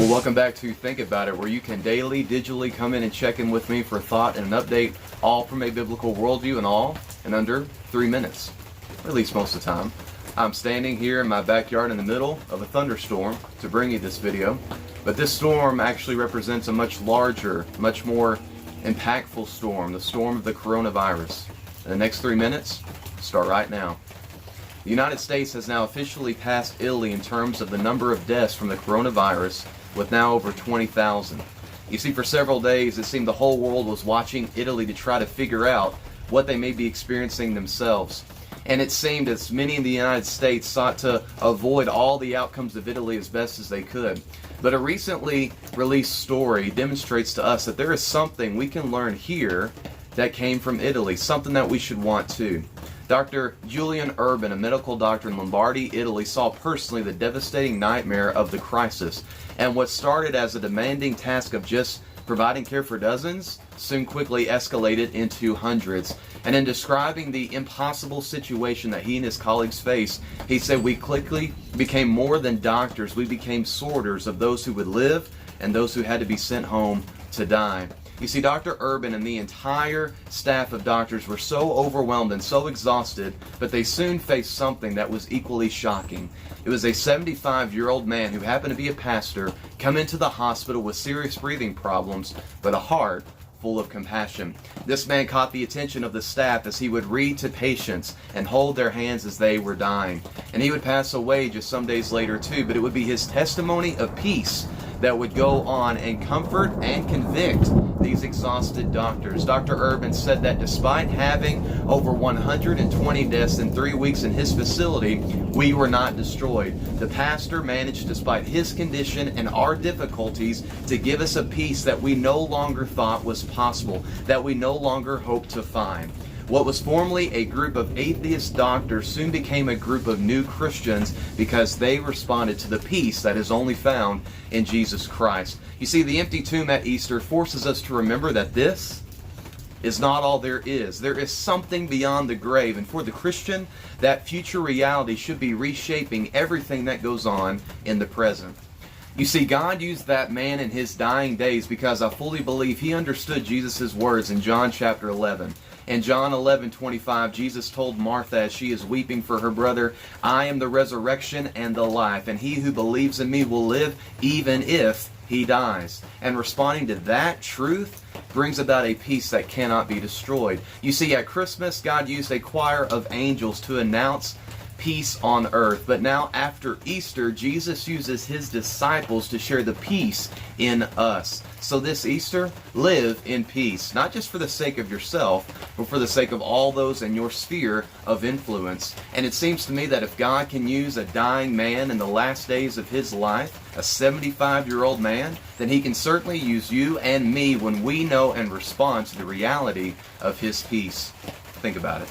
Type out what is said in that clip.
Well, welcome back to Think About It, where you can daily, digitally come in and check in with me for thought and an update, all from a biblical worldview and all in under 3 minutes, or at least most of the time. I'm standing here in my backyard in the middle of a thunderstorm to bring you this video, but this storm actually represents a much larger, much more impactful storm, the storm of the coronavirus. In the next 3 minutes, start right now. The United States has now officially passed Italy in terms of the number of deaths from the coronavirus, with now over 20,000. You see, for several days, it seemed the whole world was watching Italy to try to figure out what they may be experiencing themselves. And it seemed as many in the United States sought to avoid all the outcomes of Italy as best as they could. But a recently released story demonstrates to us that there is something we can learn here that came from Italy, something that we should want too. Dr. Julian Urban, a medical doctor in Lombardy, Italy, saw personally the devastating nightmare of the crisis. And what started as a demanding task of just providing care for dozens soon quickly escalated into hundreds. And in describing the impossible situation that he and his colleagues faced, he said, "We quickly became more than doctors. We became sorters of those who would live and those who had to be sent home to die." You see, Dr. Urban and the entire staff of doctors were so overwhelmed and so exhausted, but they soon faced something that was equally shocking. It was a 75-year-old man who happened to be a pastor come into the hospital with serious breathing problems, but a heart full of compassion. This man caught the attention of the staff as he would read to patients and hold their hands as they were dying. And he would pass away just some days later too, but it would be his testimony of peace that would go on and comfort and convict these exhausted doctors. Dr. Urban said that despite having over 120 deaths in 3 weeks in his facility, we were not destroyed. The pastor managed, despite his condition and our difficulties, to give us a peace that we no longer thought was possible, that we no longer hoped to find. What was formerly a group of atheist doctors soon became a group of new Christians because they responded to the peace that is only found in Jesus Christ. You see, the empty tomb at Easter forces us to remember that this is not all there is. There is something beyond the grave, and for the Christian, that future reality should be reshaping everything that goes on in the present. You see, God used that man in his dying days because I fully believe he understood Jesus' words in John chapter 11. In John 11:25, Jesus told Martha as she is weeping for her brother, "I am the resurrection and the life, and he who believes in me will live even if he dies." And responding to that truth brings about a peace that cannot be destroyed. You see, at Christmas, God used a choir of angels to announce peace on earth. But now after Easter, Jesus uses his disciples to share the peace in us. So this Easter, live in peace, not just for the sake of yourself, but for the sake of all those in your sphere of influence. And it seems to me that if God can use a dying man in the last days of his life, a 75-year-old man, then he can certainly use you and me when we know and respond to the reality of his peace. Think about it.